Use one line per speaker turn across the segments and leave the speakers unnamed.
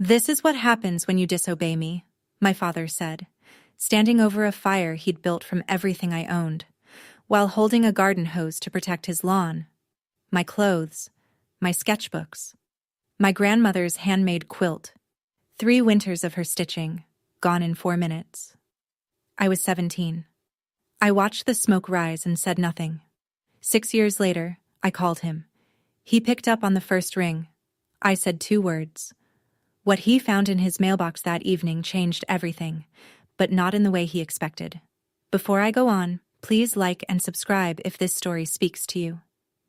"This is what happens when you disobey me," my father said, standing over a fire he'd built from everything I owned, while holding a garden hose to protect his lawn. My clothes, my sketchbooks, my grandmother's handmade quilt, 3 winters of her stitching, gone in 4 minutes. I was 17. I watched the smoke rise and said nothing. 6 years later, I called him. He picked up on the first ring. I said 2 words. What he found in his mailbox that evening changed everything, but not in the way he expected. Before I go on, please like and subscribe if this story speaks to you.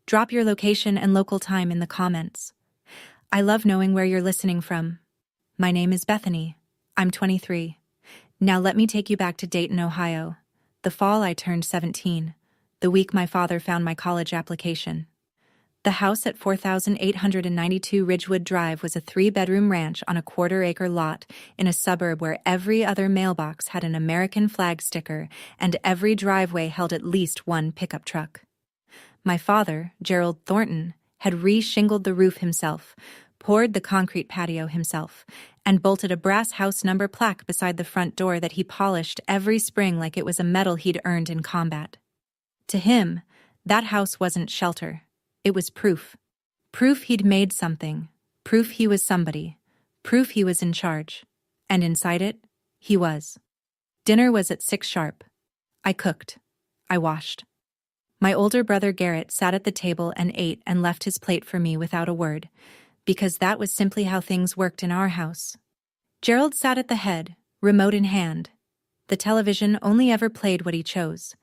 Drop your location and local time in the comments. I love knowing where you're listening from. My name is Bethany. I'm 23. Now let me take you back to Dayton, Ohio. The fall I turned 17, the week my father found my college application. The house at 4892 Ridgewood Drive was a 3-bedroom ranch on a 1/4-acre lot in a suburb where every other mailbox had an American flag sticker and every driveway held at least 1 pickup truck. My father, Gerald Thornton, had re-shingled the roof himself, poured the concrete patio himself, and bolted a brass house number plaque beside the front door that he polished every spring like it was a medal he'd earned in combat. To him, that house wasn't shelter. It was proof. Proof he'd made something. Proof he was somebody. Proof he was in charge. And inside it, he was. Dinner was at 6 sharp. I cooked. I washed. My older brother Garrett sat at the table and ate and left his plate for me without a word, because that was simply how things worked in our house. Gerald sat at the head, remote in hand. The television only ever played what he chose,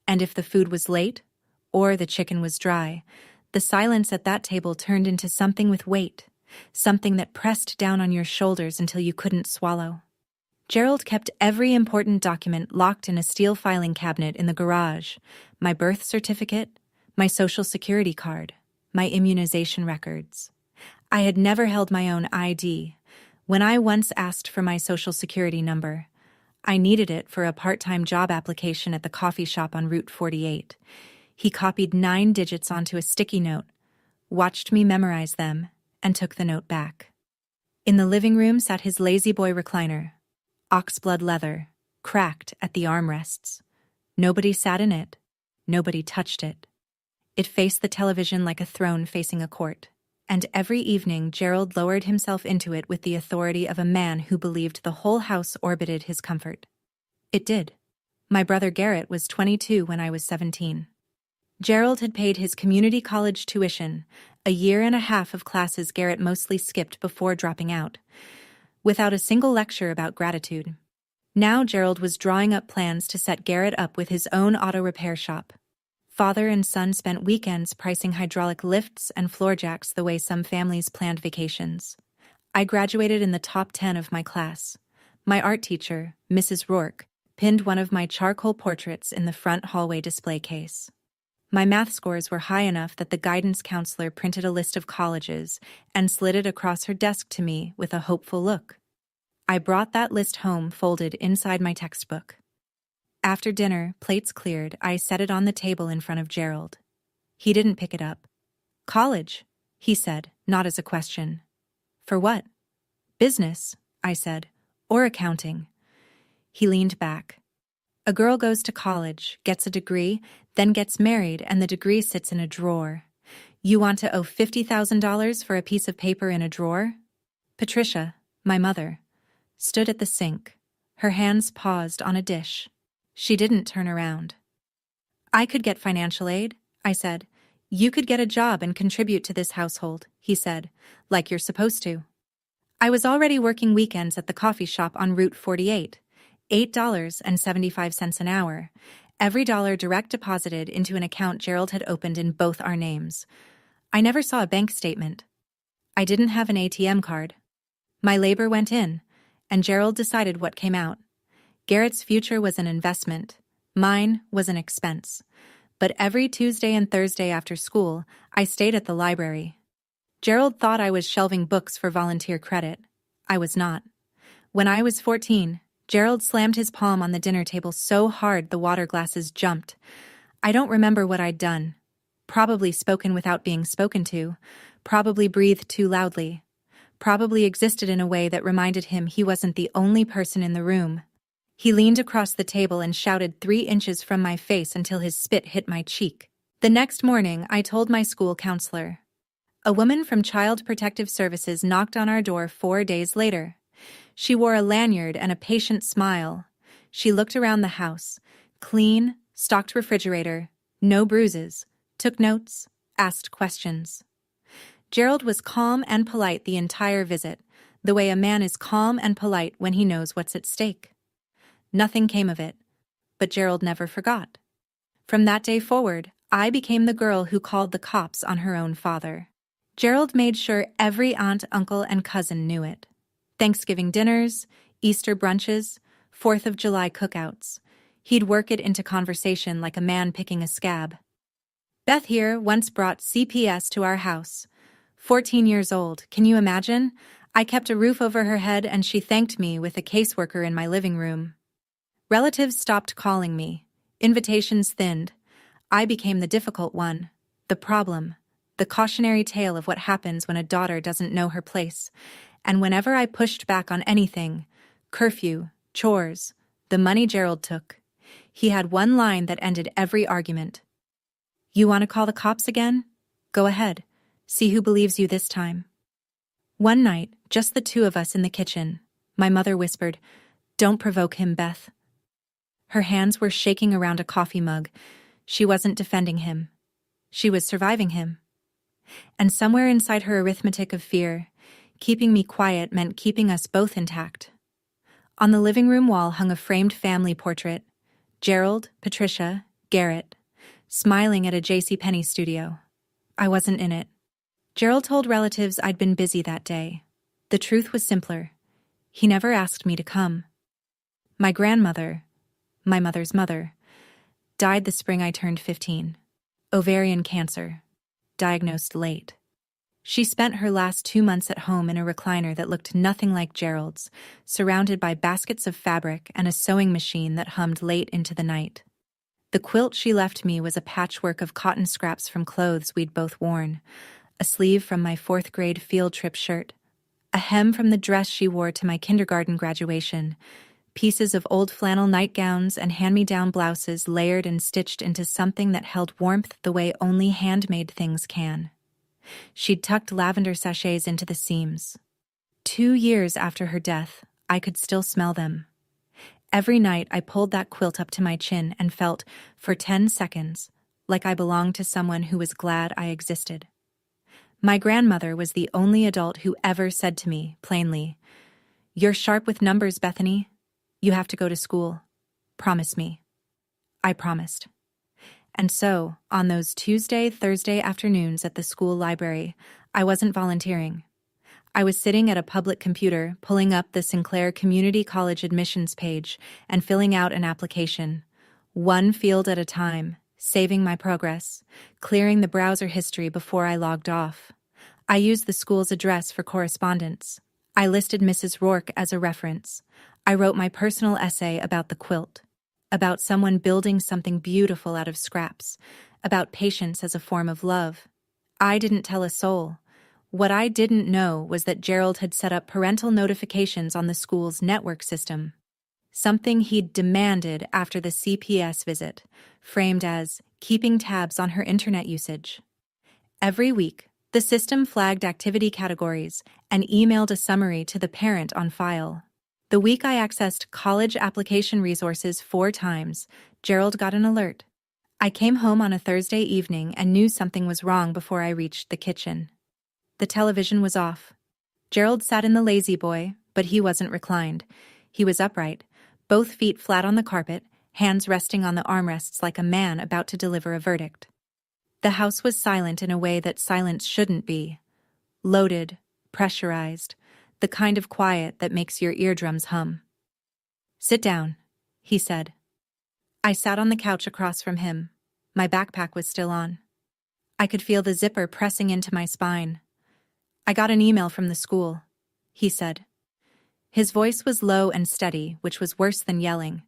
and if the food was late, or the chicken was dry, the silence at that table turned into something with weight, something that pressed down on your shoulders until you couldn't swallow. Gerald kept every important document locked in a steel filing cabinet in the garage: my birth certificate, my social security card, my immunization records. I had never held my own ID. When I once asked for my social security number, I needed it for a part-time job application at the coffee shop on Route 48. He copied 9 digits onto a sticky note, watched me memorize them, and took the note back. In the living room sat his lazy boy recliner, oxblood leather, cracked at the armrests. Nobody sat in it. Nobody touched it. It faced the television like a throne facing a court, and every evening Gerald lowered himself into it with the authority of a man who believed the whole house orbited his comfort. It did. My brother Garrett was 22 when I was 17. Gerald had paid his community college tuition, a year and a half of classes Garrett mostly skipped before dropping out, without a single lecture about gratitude. Now Gerald was drawing up plans to set Garrett up with his own auto repair shop. Father and son spent weekends pricing hydraulic lifts and floor jacks the way some families planned vacations. I graduated in the top 10 of my class. My art teacher, Mrs. Rourke, pinned one of my charcoal portraits in the front hallway display case. My math scores were high enough that the guidance counselor printed a list of colleges and slid it across her desk to me with a hopeful look. I brought that list home folded inside my textbook. After dinner, plates cleared, I set it on the table in front of Gerald. He didn't pick it up. "College," he said, not as a question. "For what?" "Business," I said, "or accounting." He leaned back. "A girl goes to college, gets a degree, then gets married, and the degree sits in a drawer. You want to owe $50,000 for a piece of paper in a drawer?" Patricia, my mother, stood at the sink, her hands paused on a dish. She didn't turn around. "I could get financial aid," I said. "You could get a job and contribute to this household," he said, "like you're supposed to." I was already working weekends at the coffee shop on Route 48, $8.75 an hour, every dollar direct deposited into an account Gerald had opened in both our names. I never saw a bank statement. I didn't have an ATM card. My labor went in, and Gerald decided what came out. Garrett's future was an investment. Mine was an expense. But every Tuesday and Thursday after school, I stayed at the library. Gerald thought I was shelving books for volunteer credit. I was not. When I was 14, Gerald slammed his palm on the dinner table so hard the water glasses jumped. I don't remember what I'd done. Probably spoken without being spoken to. Probably breathed too loudly. probably existed in a way that reminded him he wasn't the only person in the room. He leaned across the table and shouted 3 inches from my face until his spit hit my cheek. The next morning, I told my school counselor. A woman from Child Protective Services knocked on our door 4 days later. She wore a lanyard and a patient smile. She looked around the house. Clean, stocked refrigerator, no bruises, took notes, asked questions. Gerald was calm and polite the entire visit, the way a man is calm and polite when he knows what's at stake. Nothing came of it, but Gerald never forgot. From that day forward, I became the girl who called the cops on her own father. Gerald made sure every aunt, uncle, and cousin knew it. Thanksgiving dinners, Easter brunches, 4th of July cookouts. He'd work it into conversation like a man picking a scab. Beth here once brought CPS to our house. 14 years old, can you imagine? I kept a roof over her head and she thanked me with a caseworker in my living room. Relatives stopped calling me. Invitations thinned. I became the difficult one, the problem, the cautionary tale of what happens when a daughter doesn't know her place. And whenever I pushed back on anything, curfew, chores, the money Gerald took, he had one line that ended every argument. You want to call the cops again? Go ahead. See who believes you this time. One night, just the two of us in the kitchen, my mother whispered, "Don't provoke him, Beth." Her hands were shaking around a coffee mug. She wasn't defending him. She was surviving him. And somewhere inside her arithmetic of fear, keeping me quiet meant keeping us both intact. On the living room wall hung a framed family portrait. Gerald, Patricia, Garrett, smiling at a JCPenney studio. I wasn't in it. Gerald told relatives I'd been busy that day. The truth was simpler. He never asked me to come. My grandmother, my mother's mother, died the spring I turned 15. Ovarian cancer. Diagnosed late. She spent her last 2 months at home in a recliner that looked nothing like Gerald's, surrounded by baskets of fabric and a sewing machine that hummed late into the night. The quilt she left me was a patchwork of cotton scraps from clothes we'd both worn, a sleeve from my 4th grade field trip shirt, a hem from the dress she wore to my kindergarten graduation, pieces of old flannel nightgowns and hand-me-down blouses layered and stitched into something that held warmth the way only handmade things can. She'd tucked lavender sachets into the seams. 2 years after her death, I could still smell them. Every night I pulled that quilt up to my chin and felt, for 10 seconds, like I belonged to someone who was glad I existed. My grandmother was the only adult who ever said to me, plainly, "You're sharp with numbers, Bethany. You have to go to school. Promise me." I promised. And so, on those Tuesday, Thursday afternoons at the school library, I wasn't volunteering. I was sitting at a public computer, pulling up the Sinclair Community College admissions page and filling out an application, one field at a time, saving my progress, clearing the browser history before I logged off. I used the school's address for correspondence. I listed Mrs. Rourke as a reference. I wrote my personal essay about the quilt, about someone building something beautiful out of scraps, about patience as a form of love. I didn't tell a soul. What I didn't know was that Gerald had set up parental notifications on the school's network system, something he'd demanded after the CPS visit, framed as keeping tabs on her internet usage. Every week, the system flagged activity categories and emailed a summary to the parent on file. The week I accessed college application resources 4 times, Gerald got an alert. I came home on a Thursday evening and knew something was wrong before I reached the kitchen. The television was off. Gerald sat in the lazy boy, but he wasn't reclined. He was upright, both feet flat on the carpet, hands resting on the armrests like a man about to deliver a verdict. The house was silent in a way that silence shouldn't be. Loaded, pressurized, the kind of quiet that makes your eardrums hum. "Sit down," he said. I sat on the couch across from him. My backpack was still on. I could feel the zipper pressing into my spine. "I got an email from the school," he said. His voice was low and steady, which was worse than yelling.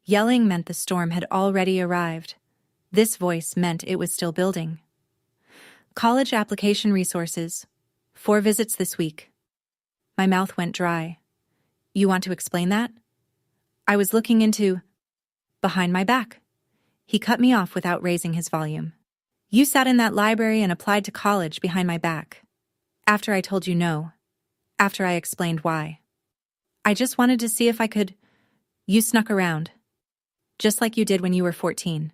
Yelling meant the storm had already arrived. This voice meant it was still building. "College application resources. 4 visits this week. My mouth went dry. You want to explain that? I was looking into... behind my back. He cut me off without raising his volume. You sat in that library and applied to college behind my back. After I told you no. After I explained why. I just wanted to see if I could... You snuck around. Just like you did when you were 14.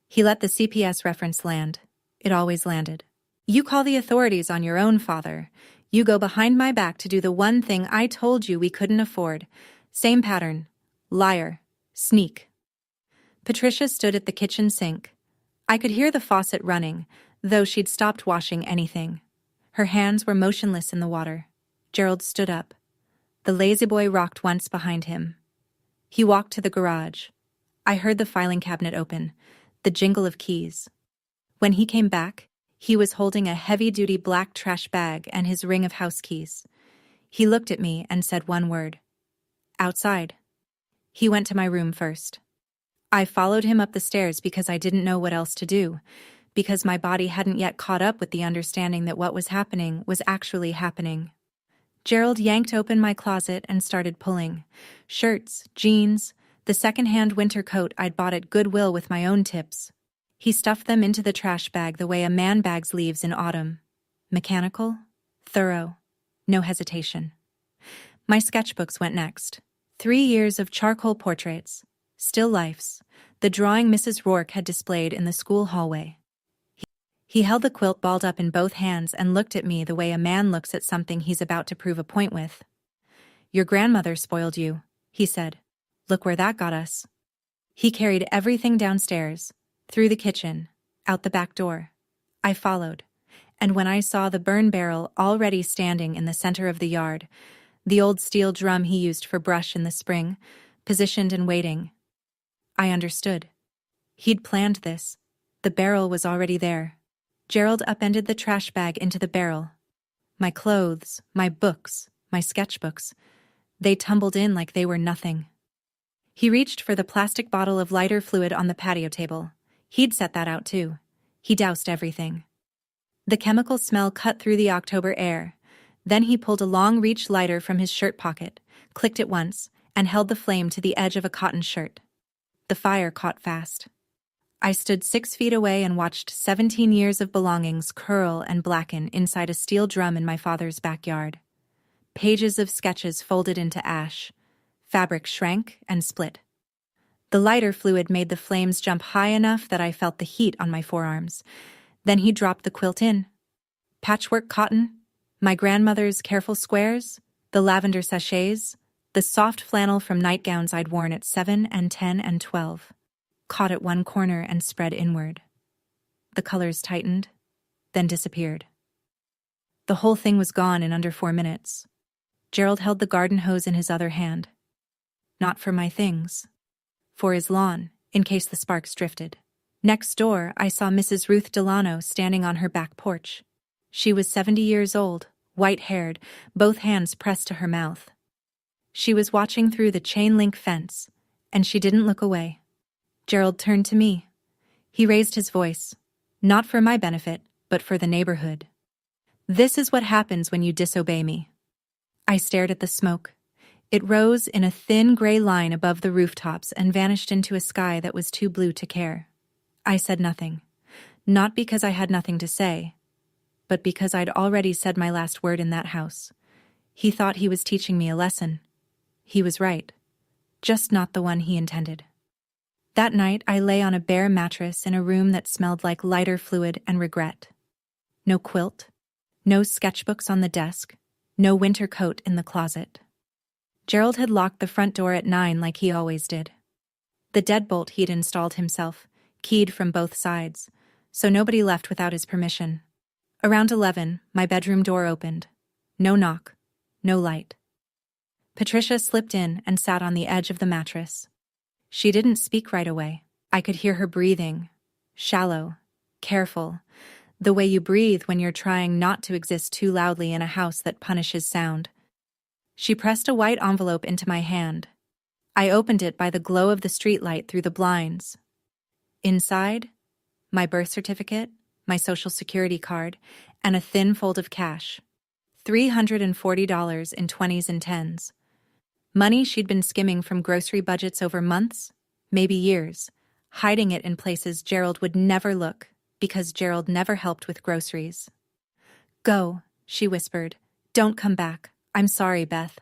He let the CPS reference land. It always landed. You call the authorities on your own father. You go behind my back to do the one thing I told you we couldn't afford. Same pattern. Liar. Sneak. Patricia stood at the kitchen sink. I could hear the faucet running, though she'd stopped washing anything. Her hands were motionless in the water. Gerald stood up. The lazy boy rocked once behind him. He walked to the garage. I heard the filing cabinet open, the jingle of keys. When he came back, he was holding a heavy-duty black trash bag and his ring of house keys. He looked at me and said one word. Outside. He went to my room first. I followed him up the stairs because I didn't know what else to do, because my body hadn't yet caught up with the understanding that what was happening was actually happening. Gerald yanked open my closet and started pulling. Shirts, jeans, the second-hand winter coat I'd bought at Goodwill with my own tips. He stuffed them into the trash bag the way a man bags leaves in autumn. Mechanical, thorough, no hesitation. My sketchbooks went next. 3 years of charcoal portraits, still lifes, the drawing Mrs. Rourke had displayed in the school hallway. He held the quilt balled up in both hands and looked at me the way a man looks at something he's about to prove a point with. Your grandmother spoiled you, he said. Look where that got us. He carried everything downstairs, through the kitchen, out the back door. I followed, and when I saw the burn barrel already standing in the center of the yard, the old steel drum he used for brush in the spring, positioned and waiting, I understood. He'd planned this. The barrel was already there. Gerald upended the trash bag into the barrel. My clothes, my books, my sketchbooks, they tumbled in like they were nothing. He reached for the plastic bottle of lighter fluid on the patio table. He'd set that out too. He doused everything. The chemical smell cut through the October air. Then he pulled a long-reach lighter from his shirt pocket, clicked it once, and held the flame to the edge of a cotton shirt. The fire caught fast. I stood 6 feet away and watched 17 years of belongings curl and blacken inside a steel drum in my father's backyard. Pages of sketches folded into ash. Fabric shrank and split. The lighter fluid made the flames jump high enough that I felt the heat on my forearms. Then he dropped the quilt in. Patchwork cotton, my grandmother's careful squares, the lavender sachets, the soft flannel from nightgowns I'd worn at 7 and 10 and 12, caught at one corner and spread inward. The colors tightened, then disappeared. The whole thing was gone in under 4 minutes. Gerald held the garden hose in his other hand. Not for my things. For his lawn, in case the sparks drifted. Next door, I saw Mrs. Ruth Delano standing on her back porch. She was 70 years old, white-haired, both hands pressed to her mouth. She was watching through the chain-link fence, and she didn't look away. Gerald turned to me. He raised his voice, not for my benefit, but for the neighborhood. This is what happens when you disobey me. I stared at the smoke. It rose in a thin gray line above the rooftops and vanished into a sky that was too blue to care. I said nothing, not because I had nothing to say, but because I'd already said my last word in that house. He thought he was teaching me a lesson. He was right, just not the one he intended. That night, I lay on a bare mattress in a room that smelled like lighter fluid and regret. No quilt, no sketchbooks on the desk, no winter coat in the closet. Gerald had locked the front door at 9 like he always did. The deadbolt he'd installed himself, keyed from both sides, so nobody left without his permission. Around 11, my bedroom door opened. No knock, no light. Patricia slipped in and sat on the edge of the mattress. She didn't speak right away. I could hear her breathing, shallow, careful, the way you breathe when you're trying not to exist too loudly in a house that punishes sound. She pressed a white envelope into my hand. I opened it by the glow of the streetlight through the blinds. Inside, my birth certificate, my social security card, and a thin fold of cash. $340 in 20s and 10s. Money she'd been skimming from grocery budgets over months, maybe years, hiding it in places Gerald would never look because Gerald never helped with groceries. "Go," she whispered. "Don't come back. I'm sorry, Beth."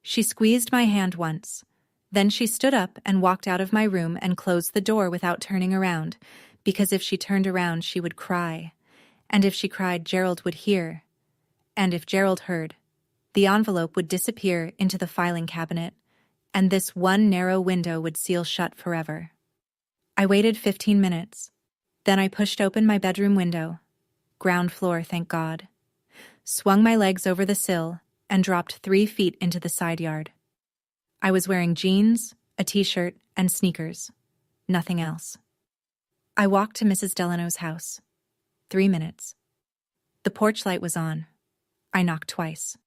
She squeezed my hand once. Then she stood up and walked out of my room and closed the door without turning around, because if she turned around she would cry. And if she cried, Gerald would hear. And if Gerald heard, the envelope would disappear into the filing cabinet, and this one narrow window would seal shut forever. I waited 15 minutes. Then I pushed open my bedroom window. Ground floor, thank God. Swung my legs over the sill and dropped 3 feet into the side yard. I was wearing jeans, a t-shirt, and sneakers. Nothing else. I walked to Mrs. Delano's house. 3 minutes. The porch light was on. I knocked twice.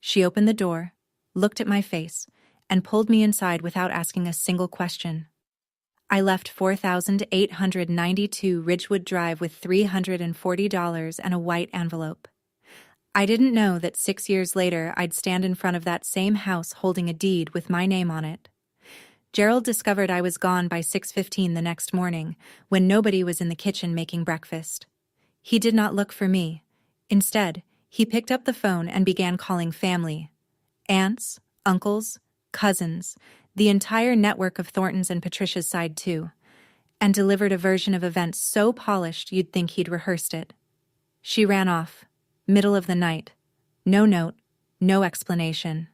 She opened the door, looked at my face, and pulled me inside without asking a single question. I left 4,892 Ridgewood Drive with $340 and a white envelope. I didn't know that 6 years later I'd stand in front of that same house holding a deed with my name on it. Gerald discovered I was gone by 6:15 the next morning, when nobody was in the kitchen making breakfast. He did not look for me. Instead, he picked up the phone and began calling family. Aunts, uncles, cousins, the entire network of Thornton's and Patricia's side too, and delivered a version of events so polished you'd think he'd rehearsed it. She ran off, middle of the night. No note, no explanation.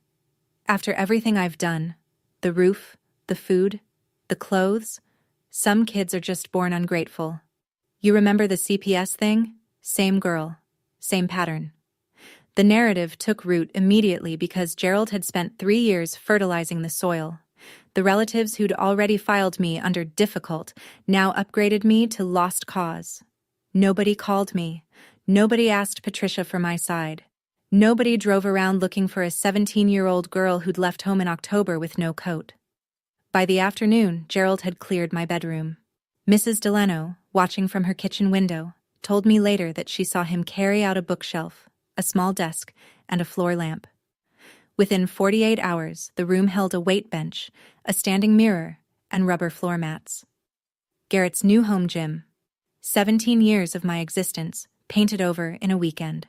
After everything I've done, the roof, the food, the clothes, some kids are just born ungrateful. You remember the CPS thing? Same girl, same pattern. The narrative took root immediately because Gerald had spent 3 years fertilizing the soil. The relatives who'd already filed me under difficult now upgraded me to lost cause. Nobody called me. Nobody asked Patricia for my side. Nobody drove around looking for a 17-year-old girl who'd left home in October with no coat. By the afternoon, Gerald had cleared my bedroom. Mrs. Delano, watching from her kitchen window, told me later that she saw him carry out a bookshelf, a small desk, and a floor lamp. Within 48 hours, the room held a weight bench, a standing mirror, and rubber floor mats. Garrett's new home gym. 17 years of my existence, painted over in a weekend.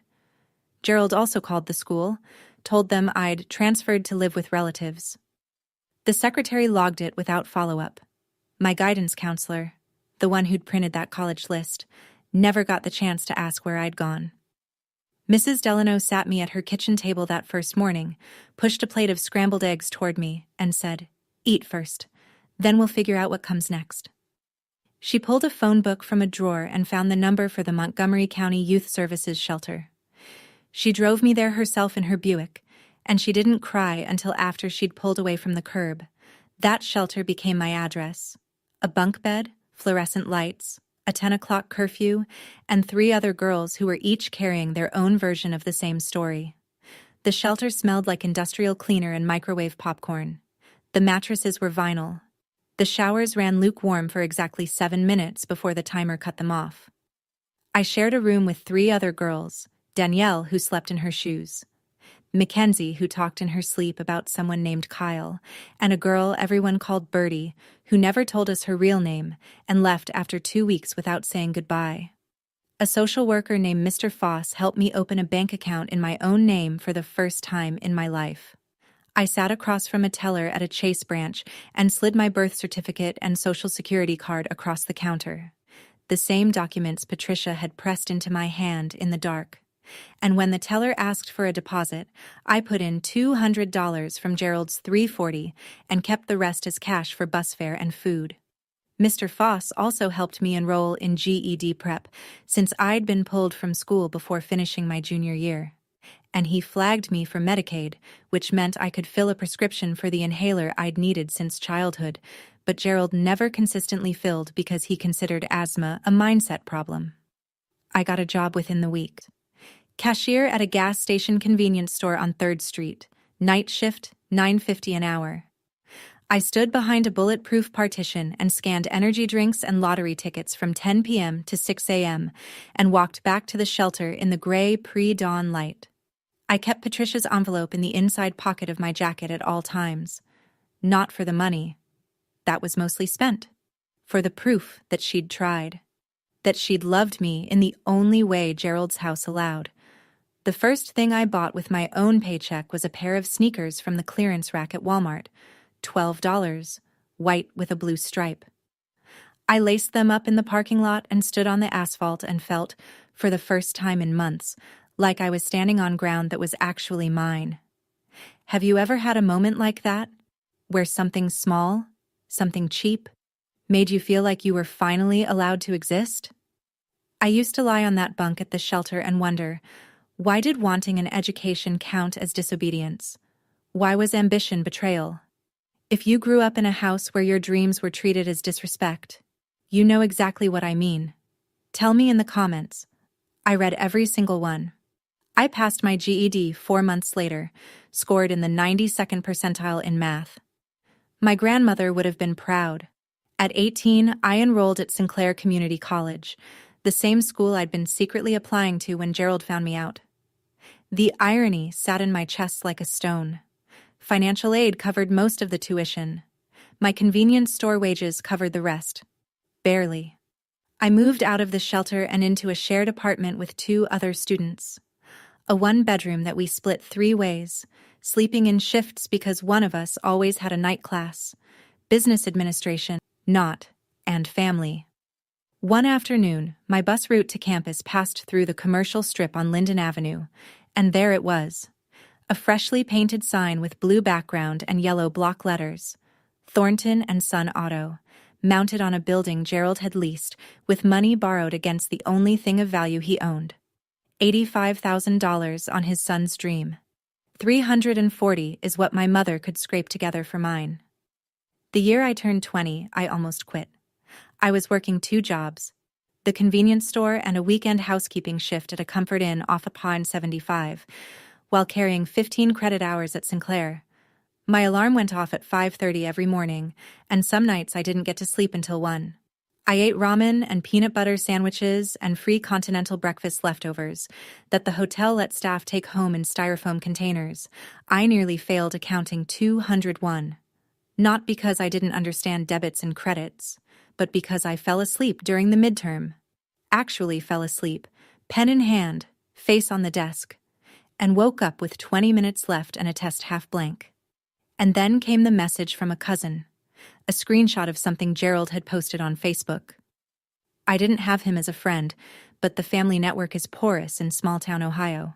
Gerald also called the school, told them I'd transferred to live with relatives. The secretary logged it without follow-up. My guidance counselor, the one who'd printed that college list, never got the chance to ask where I'd gone. Mrs. Delano sat me at her kitchen table that first morning, pushed a plate of scrambled eggs toward me, and said, "Eat first, then we'll figure out what comes next." She pulled a phone book from a drawer and found the number for the Montgomery County Youth Services Shelter. She drove me there herself in her Buick, and she didn't cry until after she'd pulled away from the curb. That shelter became my address. A bunk bed, fluorescent lights, a 10 o'clock curfew, and 3 other girls who were each carrying their own version of the same story. The shelter smelled like industrial cleaner and microwave popcorn. The mattresses were vinyl. The showers ran lukewarm for exactly 7 minutes before the timer cut them off. I shared a room with 3 other girls, Danielle, who slept in her shoes, Mackenzie, who talked in her sleep about someone named Kyle, and a girl everyone called Birdie, who never told us her real name and left after 2 weeks without saying goodbye. A social worker named Mr. Foss helped me open a bank account in my own name for the first time in my life. I sat across from a teller at a Chase branch and slid my birth certificate and social security card across the counter. The same documents Patricia had pressed into my hand in the dark. And when the teller asked for a deposit, I put in $200 from Gerald's $340 and kept the rest as cash for bus fare and food. Mr. Foss also helped me enroll in GED prep since I'd been pulled from school before finishing my junior year. And he flagged me for Medicaid, which meant I could fill a prescription for the inhaler I'd needed since childhood, but Gerald never consistently filled because he considered asthma a mindset problem. I got a job within the week. Cashier at a gas station convenience store on 3rd Street. Night shift, $9.50 an hour. I stood behind a bulletproof partition and scanned energy drinks and lottery tickets from 10 p.m. to 6 a.m. and walked back to the shelter in the gray pre-dawn light. I kept Patricia's envelope in the inside pocket of my jacket at all times. Not for the money. That was mostly spent. For the proof that she'd tried. That she'd loved me in the only way Gerald's house allowed. The first thing I bought with my own paycheck was a pair of sneakers from the clearance rack at Walmart. $12, white with a blue stripe. I laced them up in the parking lot and stood on the asphalt and felt, for the first time in months, like I was standing on ground that was actually mine. Have you ever had a moment like that? Where something small, something cheap, made you feel like you were finally allowed to exist? I used to lie on that bunk at the shelter and wonder, why did wanting an education count as disobedience? Why was ambition betrayal? If you grew up in a house where your dreams were treated as disrespect, you know exactly what I mean. Tell me in the comments. I read every single one. I passed my GED 4 months later, scored in the 92nd percentile in math. My grandmother would have been proud. At 18, I enrolled at Sinclair Community College, the same school I'd been secretly applying to when Gerald found me out. The irony sat in my chest like a stone. Financial aid covered most of the tuition. My convenience store wages covered the rest. Barely. I moved out of the shelter and into a shared apartment with 2 other students. A 1-bedroom that we split 3 ways, sleeping in shifts because one of us always had a night class. Business administration, and family. One afternoon, my bus route to campus passed through the commercial strip on Linden Avenue, and there it was. A freshly painted sign with blue background and yellow block letters. Thornton and Son Auto, mounted on a building Gerald had leased with money borrowed against the only thing of value he owned. $85,000 on his son's dream. $340 is what my mother could scrape together for mine. The year I turned 20, I almost quit. I was working 2 jobs, the convenience store and a weekend housekeeping shift at a Comfort Inn off of Pine 75, while carrying 15 credit hours at Sinclair. My alarm went off at 5:30 every morning, and some nights I didn't get to sleep until 1. I ate ramen and peanut butter sandwiches and free continental breakfast leftovers that the hotel let staff take home in styrofoam containers. I nearly failed accounting 201. Not because I didn't understand debits and credits, but because I fell asleep during the midterm. Actually fell asleep, pen in hand, face on the desk, and woke up with 20 minutes left and a test half blank. And then came the message from a cousin, a screenshot of something Gerald had posted on Facebook. I didn't have him as a friend, but the family network is porous in small-town Ohio.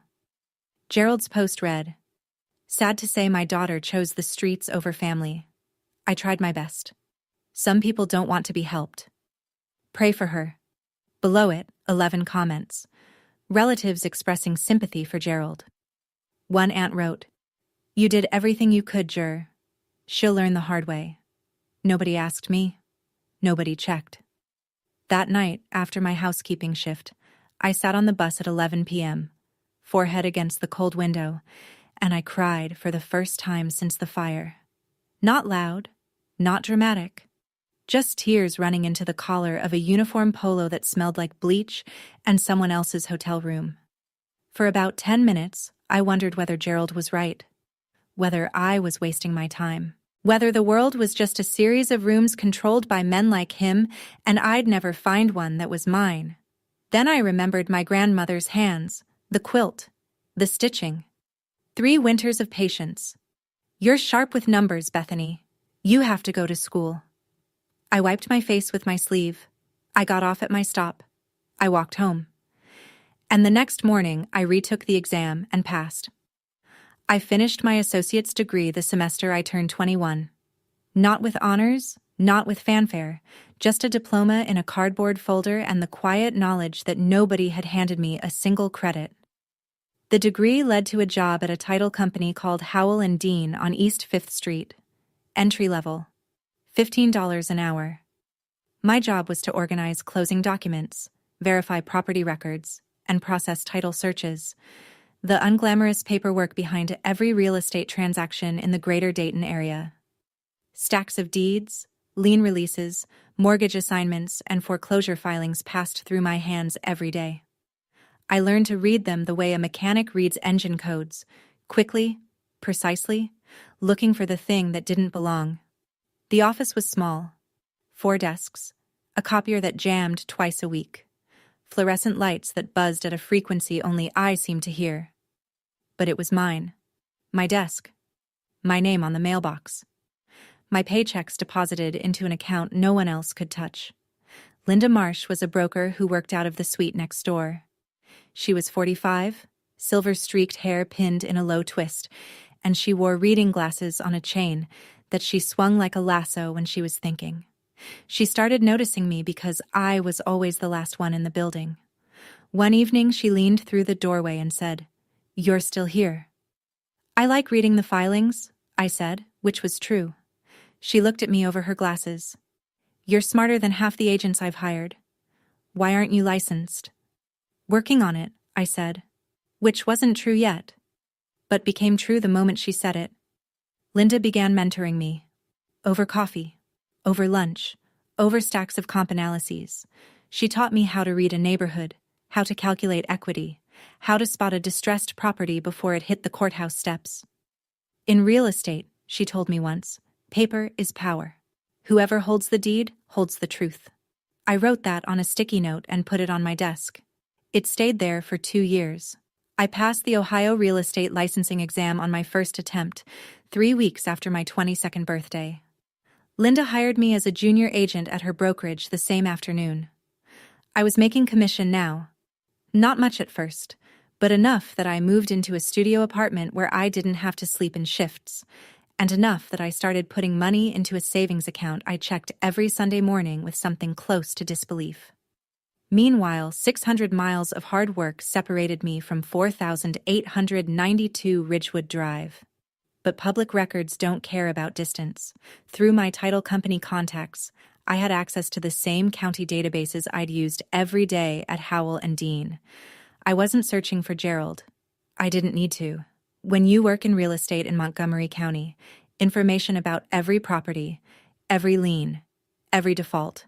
Gerald's post read, "Sad to say my daughter chose the streets over family. I tried my best. Some people don't want to be helped. Pray for her." Below it, 11 comments. Relatives expressing sympathy for Gerald. One aunt wrote, "You did everything you could, Jur. She'll learn the hard way. Nobody asked me. Nobody checked." That night, after my housekeeping shift, I sat on the bus at 11 p.m., forehead against the cold window, and I cried for the first time since the fire. Not loud, not dramatic, just tears running into the collar of a uniform polo that smelled like bleach and someone else's hotel room. For about 10 minutes, I wondered whether Gerald was right, whether I was wasting my time, whether the world was just a series of rooms controlled by men like him and I'd never find one that was mine. Then I remembered my grandmother's hands, the quilt, the stitching. 3 winters of patience. "You're sharp with numbers, Bethany. You have to go to school." I wiped my face with my sleeve. I got off at my stop. I walked home. And the next morning, I retook the exam and passed. I finished my associate's degree the semester I turned 21. Not with honors, not with fanfare, just a diploma in a cardboard folder and the quiet knowledge that nobody had handed me a single credit. The degree led to a job at a title company called Howell and Dean on East 5th Street. Entry level. $15 an hour. My job was to organize closing documents, verify property records, and process title searches. The unglamorous paperwork behind every real estate transaction in the greater Dayton area. Stacks of deeds, lien releases, mortgage assignments, and foreclosure filings passed through my hands every day. I learned to read them the way a mechanic reads engine codes, quickly, precisely, looking for the thing that didn't belong. The office was small. 4 desks, a copier that jammed twice a week, fluorescent lights that buzzed at a frequency only I seemed to hear. But it was mine. My desk. My name on the mailbox. My paychecks deposited into an account no one else could touch. Linda Marsh was a broker who worked out of the suite next door. She was 45, silver-streaked hair pinned in a low twist, and she wore reading glasses on a chain that she swung like a lasso when she was thinking. She started noticing me because I was always the last one in the building. One evening she leaned through the doorway and said, "You're still here." "I like reading the filings," I said, which was true. She looked at me over her glasses. "You're smarter than half the agents I've hired. Why aren't you licensed?" "Working on it," I said, which wasn't true yet, but became true the moment she said it. Linda began mentoring me. Over coffee, over lunch, over stacks of comp analyses. She taught me how to read a neighborhood, how to calculate equity, how to spot a distressed property before it hit the courthouse steps. "In real estate," she told me once, "paper is power. Whoever holds the deed holds the truth." I wrote that on a sticky note and put it on my desk. It stayed there for 2 years. I passed the Ohio real estate licensing exam on my first attempt, 3 weeks after my 22nd birthday. Linda hired me as a junior agent at her brokerage the same afternoon. I was making commission now. Not much at first, but enough that I moved into a studio apartment where I didn't have to sleep in shifts, and enough that I started putting money into a savings account I checked every Sunday morning with something close to disbelief. Meanwhile, 600 miles of hard work separated me from 4,892 Ridgewood Drive. But public records don't care about distance. Through my title company contacts, I had access to the same county databases I'd used every day at Howell and Dean. I wasn't searching for Gerald. I didn't need to. When you work in real estate in Montgomery County, information about every property, every lien, every default,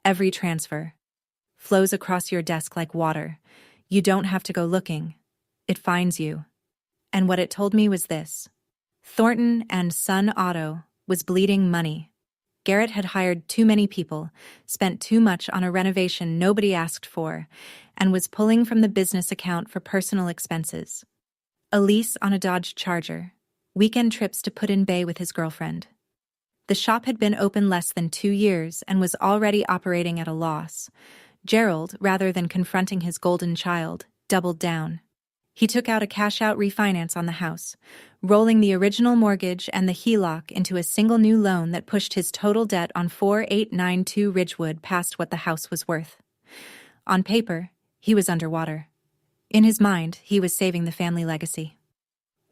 every transfer, flows across your desk like water. You don't have to go looking. It finds you. And what it told me was this. Thornton and Son Auto was bleeding money. Garrett had hired too many people, spent too much on a renovation nobody asked for, and was pulling from the business account for personal expenses. A lease on a Dodge Charger, weekend trips to Put-in-Bay with his girlfriend. The shop had been open less than 2 years and was already operating at a loss. Gerald, rather than confronting his golden child, doubled down. He took out a cash-out refinance on the house, rolling the original mortgage and the HELOC into a single new loan that pushed his total debt on 4892 Ridgewood past what the house was worth. On paper, he was underwater. In his mind, he was saving the family legacy.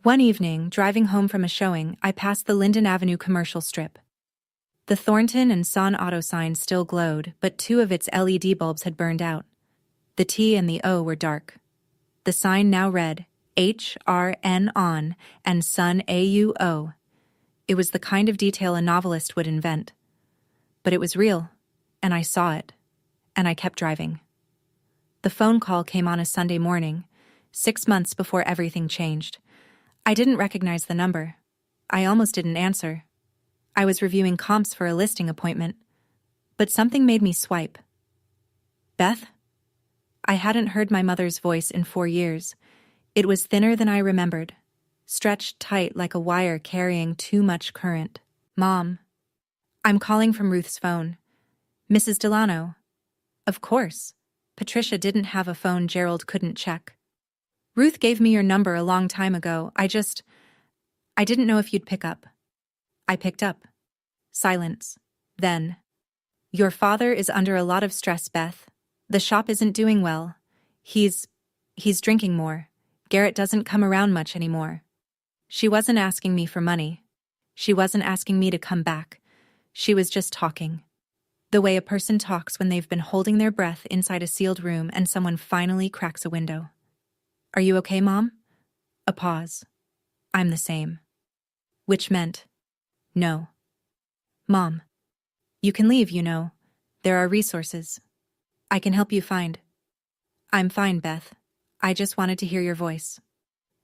One evening, driving home from a showing, I passed the Linden Avenue commercial strip. The Thornton and Son Auto sign still glowed, but 2 of its LED bulbs had burned out. The T and the O were dark. The sign now read, HRN on and Son AUO. It was the kind of detail a novelist would invent. But it was real, and I saw it, and I kept driving. The phone call came on a Sunday morning, 6 months before everything changed. I didn't recognize the number. I almost didn't answer. I was reviewing comps for a listing appointment, but something made me swipe. Beth? I hadn't heard my mother's voice in 4 years. It was thinner than I remembered, stretched tight like a wire carrying too much current. Mom. I'm calling from Ruth's phone. Mrs. Delano. Of course. Patricia didn't have a phone Gerald couldn't check. Ruth gave me your number a long time ago. I didn't know if you'd pick up. I picked up. Silence. Then. Your father is under a lot of stress, Beth. The shop isn't doing well. He's drinking more. Garrett doesn't come around much anymore. She wasn't asking me for money. She wasn't asking me to come back. She was just talking. The way a person talks when they've been holding their breath inside a sealed room and someone finally cracks a window. Are you okay, Mom? A pause. I'm the same. Which meant, no. Mom. You can leave, you know. There are resources. I can help you find. I'm fine, Beth. I just wanted to hear your voice."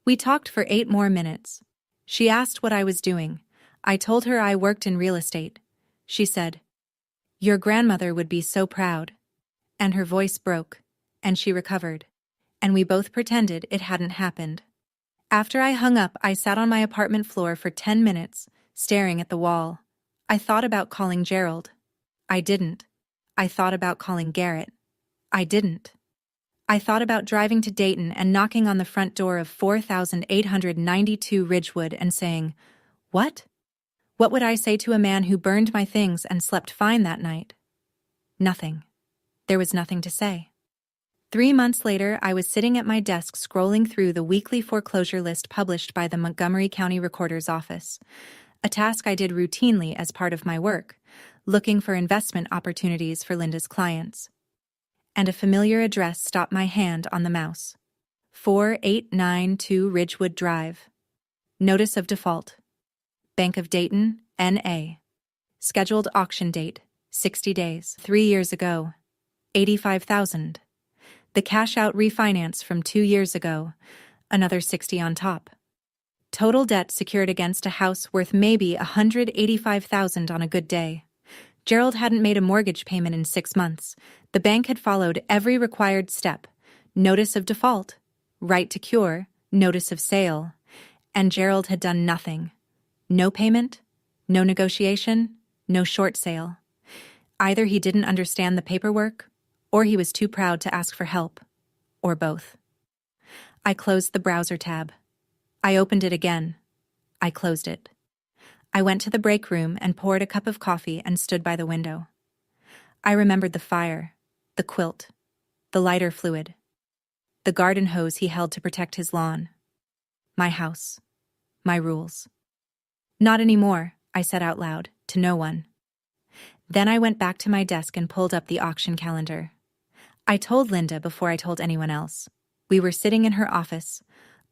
We talked for 8 more minutes. She asked what I was doing. I told her I worked in real estate. She said, "Your grandmother would be so proud." And her voice broke, and she recovered. And we both pretended it hadn't happened. After I hung up, I sat on my apartment floor for 10 minutes, staring at the wall. I thought about calling Gerald. I didn't. I thought about calling Garrett. I didn't. I thought about driving to Dayton and knocking on the front door of 4892 Ridgewood and saying, "What? What would I say to a man who burned my things and slept fine that night?" Nothing. There was nothing to say. 3 months later, I was sitting at my desk scrolling through the weekly foreclosure list published by the Montgomery County Recorder's Office, a task I did routinely as part of my work, looking for investment opportunities for Linda's clients. And a familiar address stopped my hand on the mouse. 4892 Ridgewood Drive. Notice of default. Bank of Dayton, N.A. Scheduled auction date, 60 days. 3 years ago, $85,000. The cash-out refinance from 2 years ago, another 60 on top. Total debt secured against a house worth maybe $185,000 on a good day. Gerald hadn't made a mortgage payment in 6 months. The bank had followed every required step. Notice of default, right to cure, notice of sale. And Gerald had done nothing. No payment, no negotiation, no short sale. Either he didn't understand the paperwork, or he was too proud to ask for help, or both. I closed the browser tab. I opened it again. I closed it. I went to the break room and poured a cup of coffee and stood by the window. I remembered the fire, the quilt, the lighter fluid, the garden hose he held to protect his lawn. My house, my rules. "Not anymore," I said out loud, to no one. Then I went back to my desk and pulled up the auction calendar. I told Linda before I told anyone else. We were sitting in her office,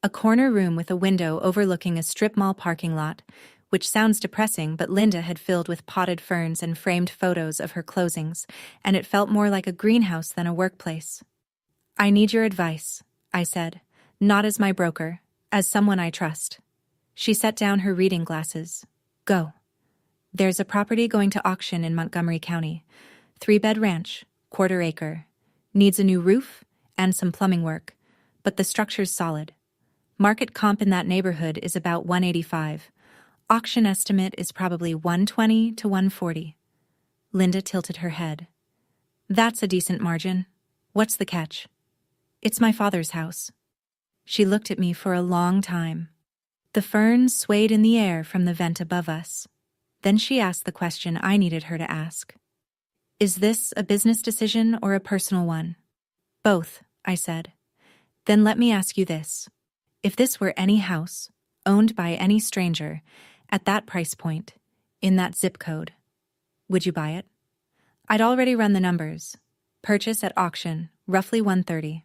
a corner room with a window overlooking a strip mall parking lot, which sounds depressing, but Linda had filled with potted ferns and framed photos of her closings, and it felt more like a greenhouse than a workplace. "I need your advice," I said, not as my broker, as someone I trust. She set down her reading glasses. "Go." "There's a property going to auction in Montgomery County. 3-bed ranch, 1/4 acre. Needs a new roof and some plumbing work, but the structure's solid. Market comp in that neighborhood is about 185. Auction estimate is probably 120 to 140. Linda tilted her head. "That's a decent margin. What's the catch?" "It's my father's house." She looked at me for a long time. The ferns swayed in the air from the vent above us. Then she asked the question I needed her to ask. "Is this a business decision or a personal one?" "Both," I said. "Then let me ask you this. If this were any house, owned by any stranger, at that price point, in that zip code, would you buy it?" I'd already run the numbers. Purchase at auction, roughly 130.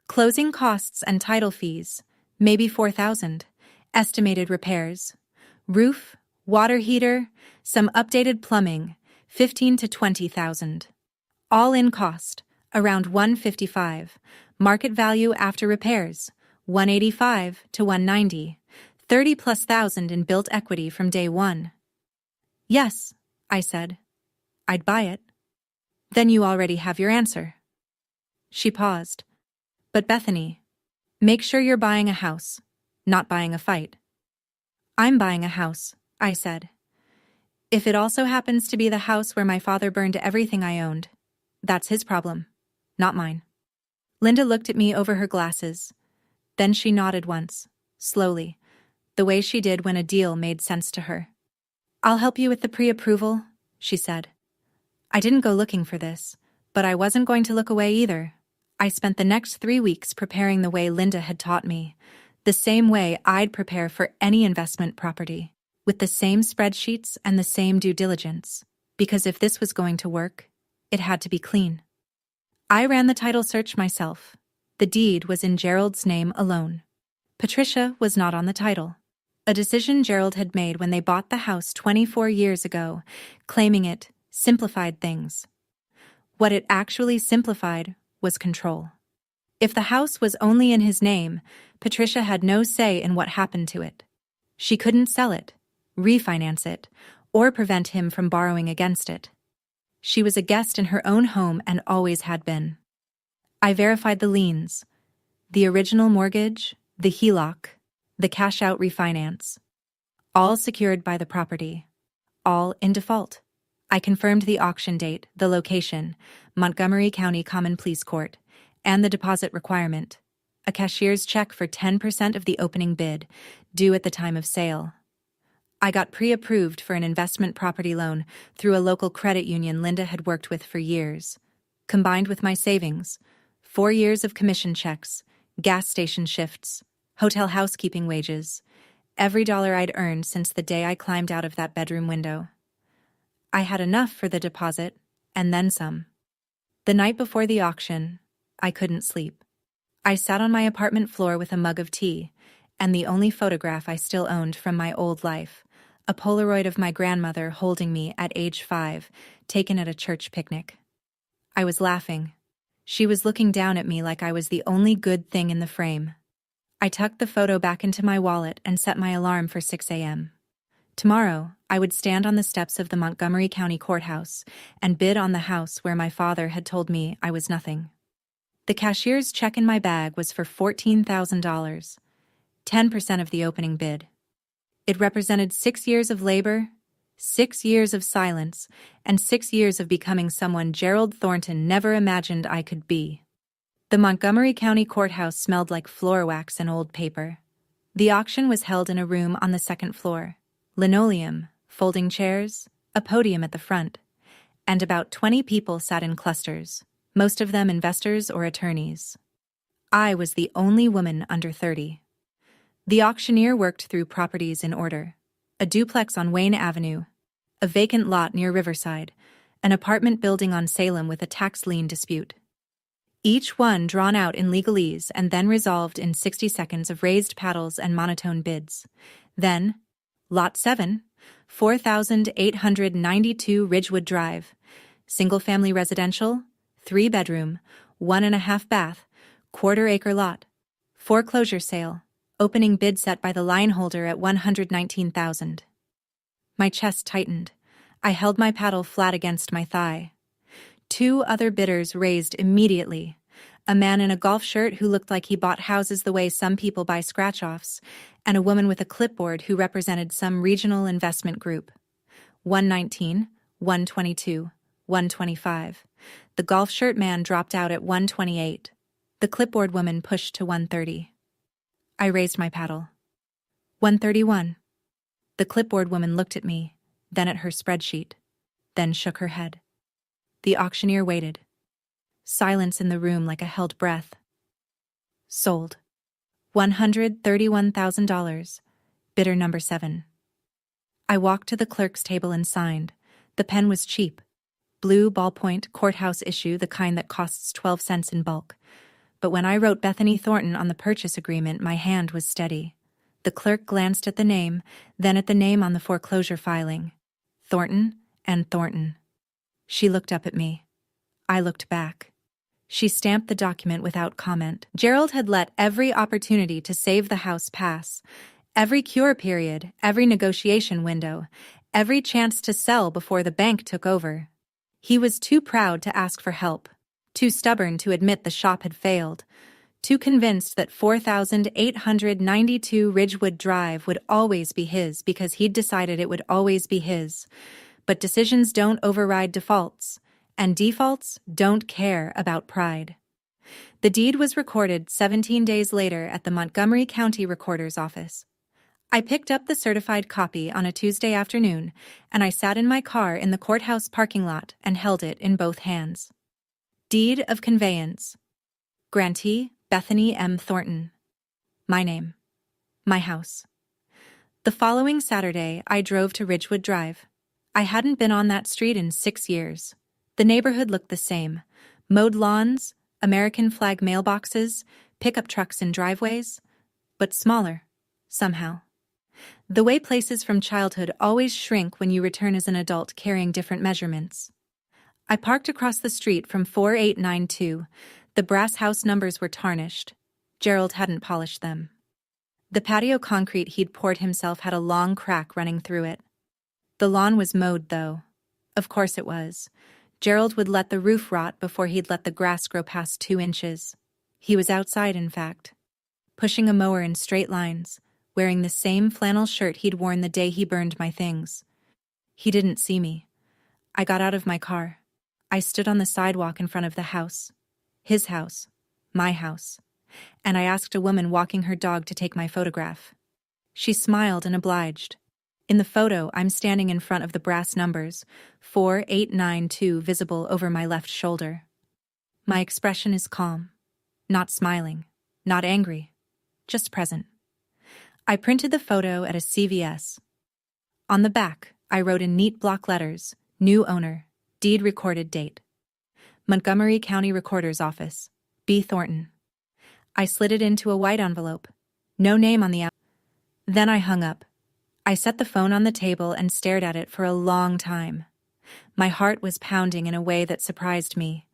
Closing costs and title fees, maybe 4,000. Estimated repairs. Roof, water heater, some updated plumbing, 15 to 20,000. All-in cost, around 155. Market value after repairs, 185 to 190. 30,000+ in built equity from day one. "Yes," I said. "I'd buy it." "Then you already have your answer." She paused. "But Bethany, make sure you're buying a house, not buying a fight." "I'm buying a house," I said. "If it also happens to be the house where my father burned everything I owned, that's his problem, not mine." Linda looked at me over her glasses. Then she nodded once, slowly, the way she did when a deal made sense to her. "I'll help you with the pre-approval," she said. I didn't go looking for this, but I wasn't going to look away either. I spent the next 3 weeks preparing the way Linda had taught me, the same way I'd prepare for any investment property, with the same spreadsheets and the same due diligence, because if this was going to work, it had to be clean. I ran the title search myself. The deed was in Gerald's name alone. Patricia was not on the title, a decision Gerald had made when they bought the house 24 years ago, claiming it simplified things. What it actually simplified was control. If the house was only in his name, Patricia had no say in what happened to it. She couldn't sell it, refinance it, or prevent him from borrowing against it. She was a guest in her own home and always had been. I verified the liens, the original mortgage, the HELOC, the cash-out refinance, all secured by the property, all in default. I confirmed the auction date, the location, Montgomery County Common Pleas Court, and the deposit requirement, a cashier's check for 10% of the opening bid, due at the time of sale. I got pre-approved for an investment property loan through a local credit union Linda had worked with for years. Combined with my savings, 4 years of commission checks, gas station shifts, hotel housekeeping wages, every dollar I'd earned since the day I climbed out of that bedroom window. I had enough for the deposit, and then some. The night before the auction, I couldn't sleep. I sat on my apartment floor with a mug of tea, and the only photograph I still owned from my old life, a Polaroid of my grandmother holding me at age 5, taken at a church picnic. I was laughing. She was looking down at me like I was the only good thing in the frame. I tucked the photo back into my wallet and set my alarm for 6 a.m. Tomorrow, I would stand on the steps of the Montgomery County Courthouse and bid on the house where my father had told me I was nothing. The cashier's check in my bag was for $14,000, 10% of the opening bid. It represented 6 years of labor, 6 years of silence, and 6 years of becoming someone Gerald Thornton never imagined I could be. The Montgomery County Courthouse smelled like floor wax and old paper. The auction was held in a room on the second floor. Linoleum, folding chairs, a podium at the front, and about 20 people sat in clusters, most of them investors or attorneys. I was the only woman under 30. The auctioneer worked through properties in order: a duplex on Wayne Avenue, a vacant lot near Riverside, an apartment building on Salem with a tax lien dispute. Each one drawn out in legalese and then resolved in 60 seconds of raised paddles and monotone bids. Then, Lot 7, 4,892 Ridgewood Drive, single-family residential, 3-bedroom, 1.5 bath, quarter-acre lot, foreclosure sale, opening bid set by the line holder at $119,000. My chest tightened. I held my paddle flat against my thigh. 2 other bidders raised immediately. A man in a golf shirt who looked like he bought houses the way some people buy scratch-offs, and a woman with a clipboard who represented some regional investment group. 119, 122, 125. The golf shirt man dropped out at 128. The clipboard woman pushed to 130. I raised my paddle. 131. The clipboard woman looked at me, then at her spreadsheet, then shook her head. The auctioneer waited. Silence in the room like a held breath. Sold. $131,000. Bidder number 7. I walked to the clerk's table and signed. The pen was cheap. Blue ballpoint courthouse issue, the kind that costs 12 cents in bulk. But when I wrote Bethany Thornton on the purchase agreement, my hand was steady. The clerk glanced at the name, then at the name on the foreclosure filing. Thornton and Thornton. She looked up at me. I looked back. She stamped the document without comment. Gerald had let every opportunity to save the house pass. Every cure period, every negotiation window, every chance to sell before the bank took over. He was too proud to ask for help, too stubborn to admit the shop had failed, too convinced that 4,892 Ridgewood Drive would always be his because he'd decided it would always be his. But decisions don't override defaults, and defaults don't care about pride. The deed was recorded 17 days later at the Montgomery County Recorder's Office. I picked up the certified copy on a Tuesday afternoon, and I sat in my car in the courthouse parking lot and held it in both hands. Deed of conveyance. Grantee Bethany M. Thornton. My name. My house. The following Saturday, I drove to Ridgewood Drive. I hadn't been on that street in 6 years. The neighborhood looked the same. Mowed lawns, American flag mailboxes, pickup trucks in driveways, but smaller, somehow. The way places from childhood always shrink when you return as an adult carrying different measurements. I parked across the street from 4892, The brass house numbers were tarnished. Gerald hadn't polished them. The patio concrete he'd poured himself had a long crack running through it. The lawn was mowed, though. Of course it was. Gerald would let the roof rot before he'd let the grass grow past 2 inches. He was outside, in fact, pushing a mower in straight lines, wearing the same flannel shirt he'd worn the day he burned my things. He didn't see me. I got out of my car. I stood on the sidewalk in front of the house. His house. My house. And I asked a woman walking her dog to take my photograph. She smiled and obliged. In the photo, I'm standing in front of the brass numbers, 4892 visible over my left shoulder. My expression is calm. Not smiling. Not angry. Just present. I printed the photo at a CVS. On the back, I wrote in neat block letters, new owner, deed recorded date. Montgomery County Recorder's Office, B. Thornton. I slid it into a white envelope. No name on the outside. Then I hung up. I set the phone on the table and stared at it for a long time. My heart was pounding in a way that surprised me.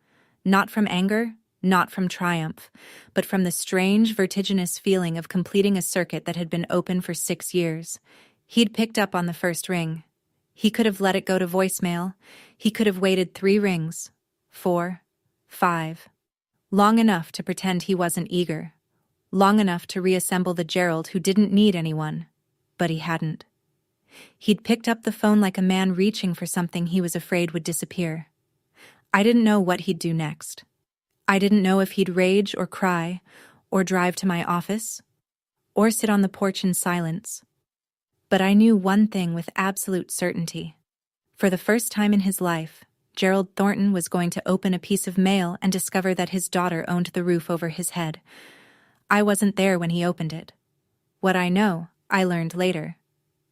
Not from anger, not from triumph, but from the strange, vertiginous feeling of completing a circuit that had been open for 6 years. He'd picked up on the first ring. He could have let it go to voicemail. He could have waited 3 rings, 4, 5. Long enough to pretend he wasn't eager. Long enough to reassemble the Gerald who didn't need anyone. But he hadn't. He'd picked up the phone like a man reaching for something he was afraid would disappear. I didn't know what he'd do next. I didn't know if he'd rage or cry, or drive to my office, or sit on the porch in silence. But I knew one thing with absolute certainty. For the first time in his life, Gerald Thornton was going to open a piece of mail and discover that his daughter owned the roof over his head. I wasn't there when he opened it. What I know, I learned later.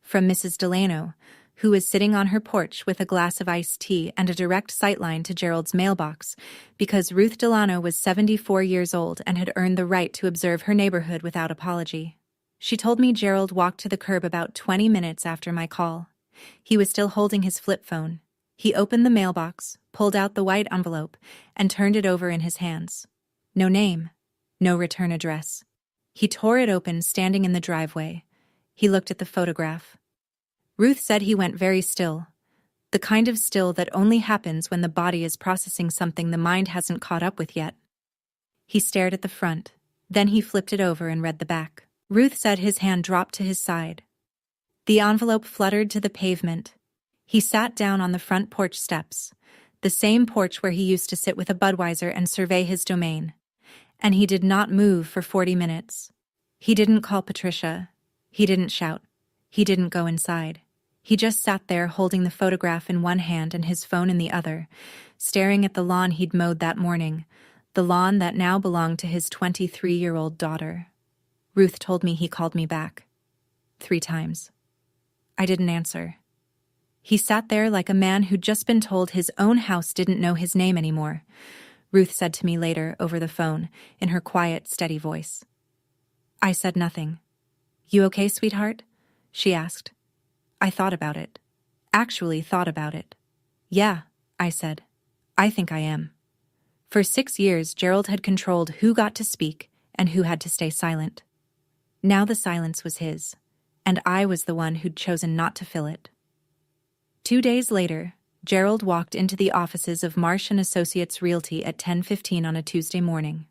From Mrs. Delano, who was sitting on her porch with a glass of iced tea and a direct sightline to Gerald's mailbox, because Ruth Delano was 74 years old and had earned the right to observe her neighborhood without apology. She told me Gerald walked to the curb about 20 minutes after my call. He was still holding his flip phone. He opened the mailbox, pulled out the white envelope, and turned it over in his hands. No name. No return address. He tore it open standing in the driveway. He looked at the photograph. Ruth said he went very still. The kind of still that only happens when the body is processing something the mind hasn't caught up with yet. He stared at the front. Then he flipped it over and read the back. Ruth said his hand dropped to his side. The envelope fluttered to the pavement. He sat down on the front porch steps, the same porch where he used to sit with a Budweiser and survey his domain. And he did not move for 40 minutes. He didn't call Patricia. He didn't shout. He didn't go inside. He just sat there holding the photograph in one hand and his phone in the other, staring at the lawn he'd mowed that morning, the lawn that now belonged to his 23-year-old daughter. Ruth told me he called me back. 3 times. I didn't answer. He sat there like a man who'd just been told his own house didn't know his name anymore. Ruth said to me later over the phone, in her quiet, steady voice. I said nothing. You okay, sweetheart? She asked. I thought about it. Actually thought about it. Yeah, I said. I think I am. For 6 years, Gerald had controlled who got to speak and who had to stay silent. Now the silence was his, and I was the one who'd chosen not to fill it. 2 days later, Gerald walked into the offices of Marsh & Associates Realty at 10:15 on a Tuesday morning.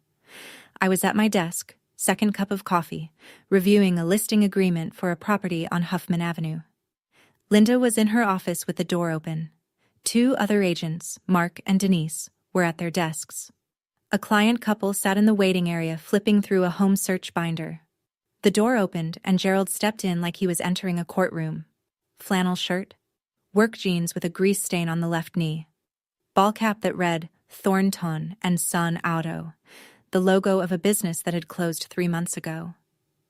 I was at my desk, second cup of coffee, reviewing a listing agreement for a property on Huffman Avenue. Linda was in her office with the door open. 2 other agents, Mark and Denise, were at their desks. A client couple sat in the waiting area flipping through a home search binder. The door opened and Gerald stepped in like he was entering a courtroom. Flannel shirt, work jeans with a grease stain on the left knee, ball cap that read Thornton and Son Auto, the logo of a business that had closed 3 months ago.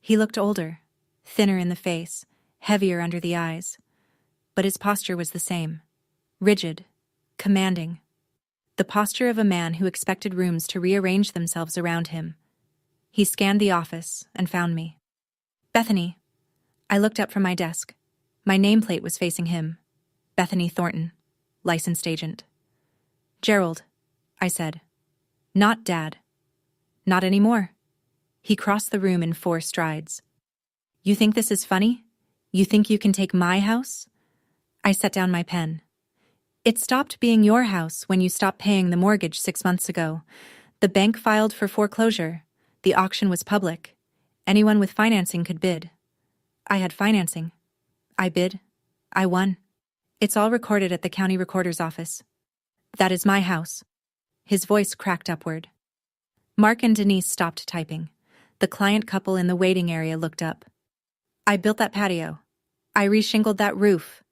He looked older, thinner in the face, heavier under the eyes, but his posture was the same, rigid, commanding, the posture of a man who expected rooms to rearrange themselves around him. He scanned the office and found me. Bethany. I looked up from my desk. My nameplate was facing him. Bethany Thornton, licensed agent. Gerald, I said. Not Dad. Not anymore. He crossed the room in 4 strides. You think this is funny? You think you can take my house? I set down my pen. It stopped being your house when you stopped paying the mortgage 6 months ago. The bank filed for foreclosure. The auction was public. Anyone with financing could bid. I had financing. I bid. I won. It's all recorded at the county recorder's office. That is my house. His voice cracked upward. Mark and Denise stopped typing. The client couple in the waiting area looked up. I built that patio. I reshingled that roof.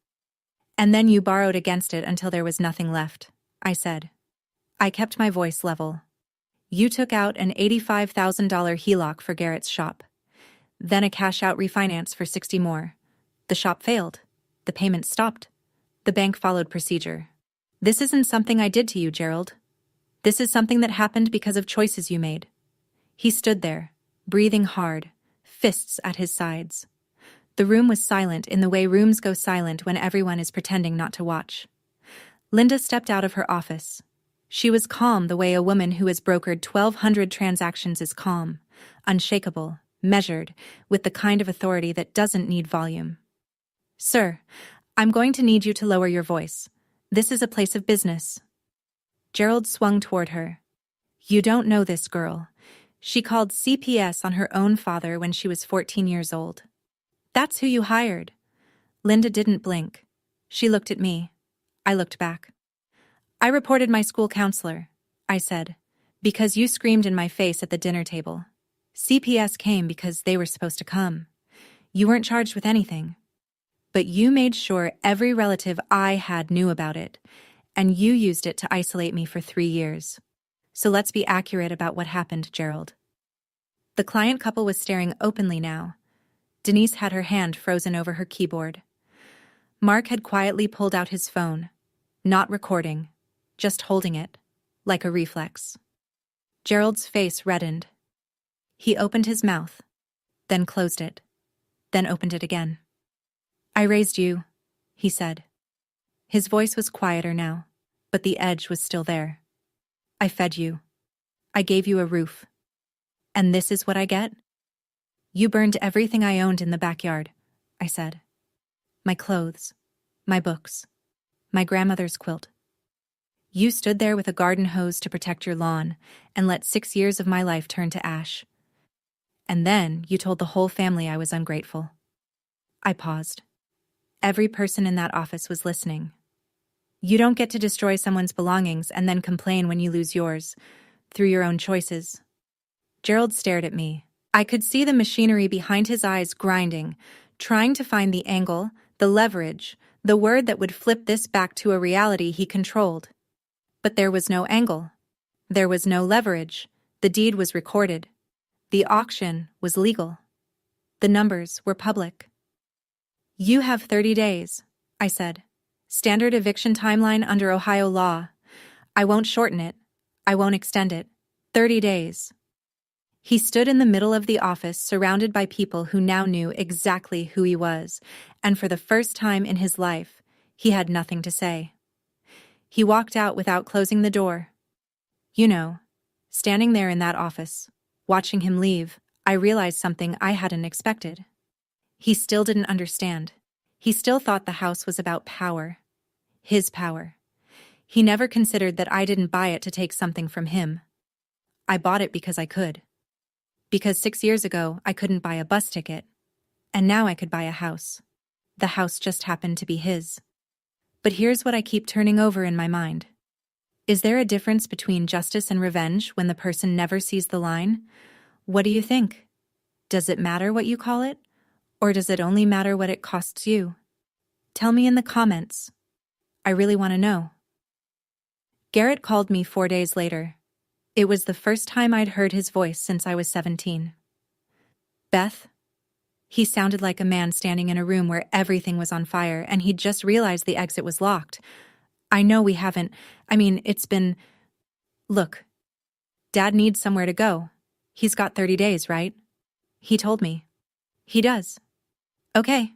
And then you borrowed against it until there was nothing left, I said. I kept my voice level. You took out an $85,000 HELOC for Garrett's shop. Then a cash-out refinance for $60,000 more. The shop failed. The payment stopped. The bank followed procedure. This isn't something I did to you, Gerald. This is something that happened because of choices you made. He stood there, breathing hard, fists at his sides. The room was silent in the way rooms go silent when everyone is pretending not to watch. Linda stepped out of her office. She was calm the way a woman who has brokered 1,200 transactions is calm, unshakable, measured, with the kind of authority that doesn't need volume. Sir, I'm going to need you to lower your voice. This is a place of business. Gerald swung toward her. You don't know this girl. She called CPS on her own father when she was 14 years old. That's who you hired. Linda didn't blink. She looked at me. I looked back. I reported my school counselor, I said, because you screamed in my face at the dinner table. CPS came because they were supposed to come. You weren't charged with anything. But you made sure every relative I had knew about it, and you used it to isolate me for 3 years. So let's be accurate about what happened, Gerald. The client couple was staring openly now. Denise had her hand frozen over her keyboard. Mark had quietly pulled out his phone, not recording, just holding it, like a reflex. Gerald's face reddened. He opened his mouth, then closed it, then opened it again. I raised you, he said. His voice was quieter now, but the edge was still there. I fed you. I gave you a roof. And this is what I get? You burned everything I owned in the backyard, I said. My clothes, my books, my grandmother's quilt. You stood there with a garden hose to protect your lawn and let 6 years of my life turn to ash. And then you told the whole family I was ungrateful. I paused. Every person in that office was listening. You don't get to destroy someone's belongings and then complain when you lose yours, through your own choices. Gerald stared at me. I could see the machinery behind his eyes grinding, trying to find the angle, the leverage, the word that would flip this back to a reality he controlled. But there was no angle. There was no leverage. The deed was recorded. The auction was legal. The numbers were public. You have 30 days, I said. Standard eviction timeline under Ohio law. I won't shorten it. I won't extend it. 30 days. He stood in the middle of the office surrounded by people who now knew exactly who he was, and for the first time in his life, he had nothing to say. He walked out without closing the door. You know, standing there in that office, watching him leave, I realized something I hadn't expected. He still didn't understand. He still thought the house was about power. His power. He never considered that I didn't buy it to take something from him. I bought it because I could. Because 6 years ago, I couldn't buy a bus ticket. And now I could buy a house. The house just happened to be his. But here's what I keep turning over in my mind. Is there a difference between justice and revenge when the person never sees the line? What do you think? Does it matter what you call it? Or does it only matter what it costs you? Tell me in the comments. I really want to know. Garrett called me 4 days later. It was the first time I'd heard his voice since I was 17. Beth? He sounded like a man standing in a room where everything was on fire and he'd just realized the exit was locked. I know we haven't. It's been... Look, Dad needs somewhere to go. He's got 30 days, right? He told me. He does. Okay.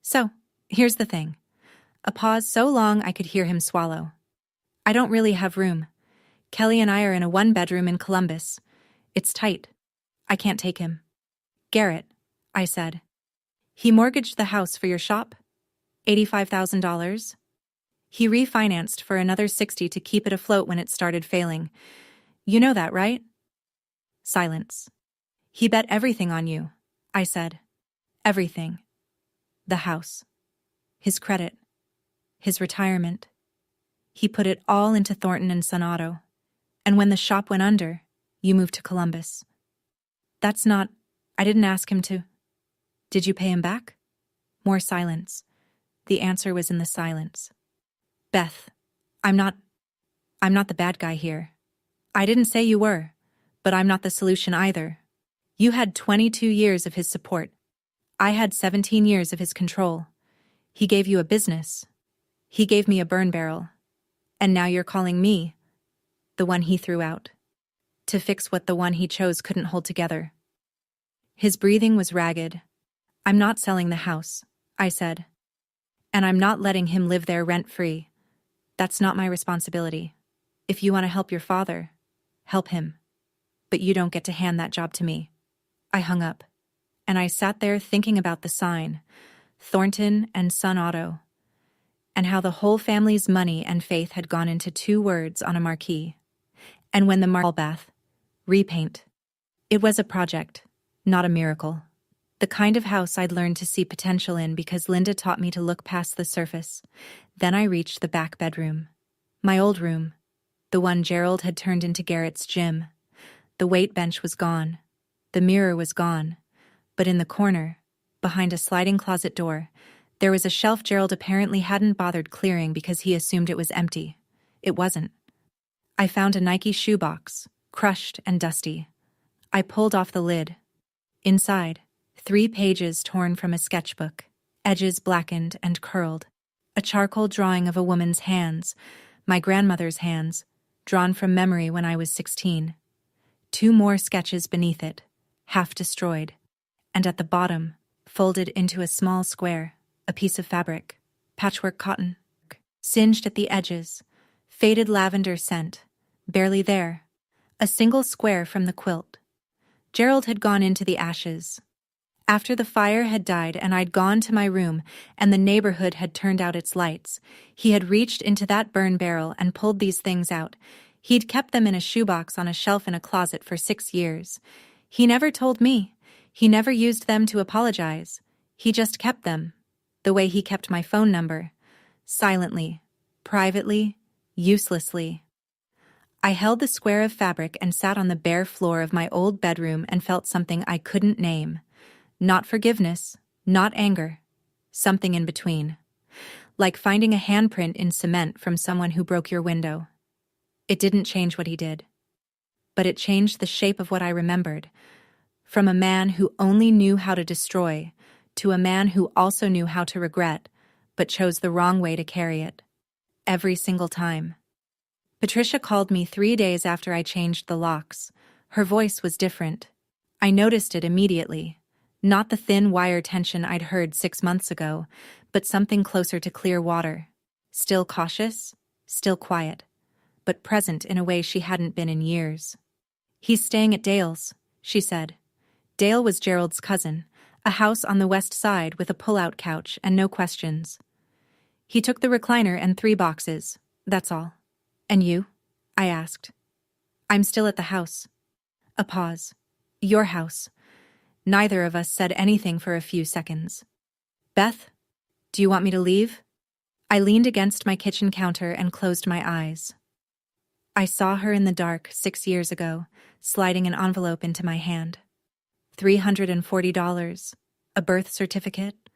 So, here's the thing. A pause so long I could hear him swallow. I don't really have room. Kelly and I are in a 1-bedroom in Columbus. It's tight. I can't take him. Garrett, I said. He mortgaged the house for your shop? $85,000? He refinanced for another 60 to keep it afloat when it started failing. You know that, right? Silence. He bet everything on you, I said. Everything. The house. His credit. His retirement. He put it all into Thornton and Son Auto. And when the shop went under, you moved to Columbus. I didn't ask him to. Did you pay him back? More silence. The answer was in the silence. Beth, I'm not the bad guy here. I didn't say you were, but I'm not the solution either. You had 22 years of his support. I had 17 years of his control. He gave you a business. He gave me a burn barrel. And now you're calling me, the one he threw out, to fix what the one he chose couldn't hold together. His breathing was ragged. I'm not selling the house, I said. And I'm not letting him live there rent-free. That's not my responsibility. If you want to help your father, help him. But you don't get to hand that job to me. I hung up, and I sat there thinking about the sign, Thornton and Son Auto, and how the whole family's money and faith had gone into 2 words on a marquee. And when the marble bath, repaint. It was a project, not a miracle. The kind of house I'd learned to see potential in because Linda taught me to look past the surface. Then I reached the back bedroom. My old room. The one Gerald had turned into Garrett's gym. The weight bench was gone. The mirror was gone. But in the corner, behind a sliding closet door, there was a shelf Gerald apparently hadn't bothered clearing because he assumed it was empty. It wasn't. I found a Nike shoebox, crushed and dusty. I pulled off the lid. Inside, 3 pages torn from a sketchbook, edges blackened and curled. A charcoal drawing of a woman's hands, my grandmother's hands, drawn from memory when I was 16. 2 more sketches beneath it, half destroyed. And at the bottom, folded into a small square, a piece of fabric, patchwork cotton, singed at the edges, faded lavender scent, barely there, a single square from the quilt. Gerald had gone into the ashes. After the fire had died and I'd gone to my room and the neighborhood had turned out its lights, he had reached into that burn barrel and pulled these things out. He'd kept them in a shoebox on a shelf in a closet for 6 years. He never told me. He never used them to apologize. He just kept them, the way he kept my phone number. Silently, privately, uselessly. I held the square of fabric and sat on the bare floor of my old bedroom and felt something I couldn't name. Not forgiveness, not anger. Something in between. Like finding a handprint in cement from someone who broke your window. It didn't change what he did. But it changed the shape of what I remembered. From a man who only knew how to destroy, to a man who also knew how to regret, but chose the wrong way to carry it. Every single time. Patricia called me 3 days after I changed the locks. Her voice was different. I noticed it immediately. Not the thin wire tension I'd heard 6 months ago, but something closer to clear water. Still cautious, still quiet, but present in a way she hadn't been in years. He's staying at Dale's, she said. Dale was Gerald's cousin, a house on the west side with a pull-out couch and no questions. He took the recliner and 3 boxes, that's all. And you? I asked. I'm still at the house. A pause. Your house. Neither of us said anything for a few seconds. Beth, do you want me to leave? I leaned against my kitchen counter and closed my eyes. I saw her in the dark 6 years ago, sliding an envelope into my hand. $340, a birth certificate,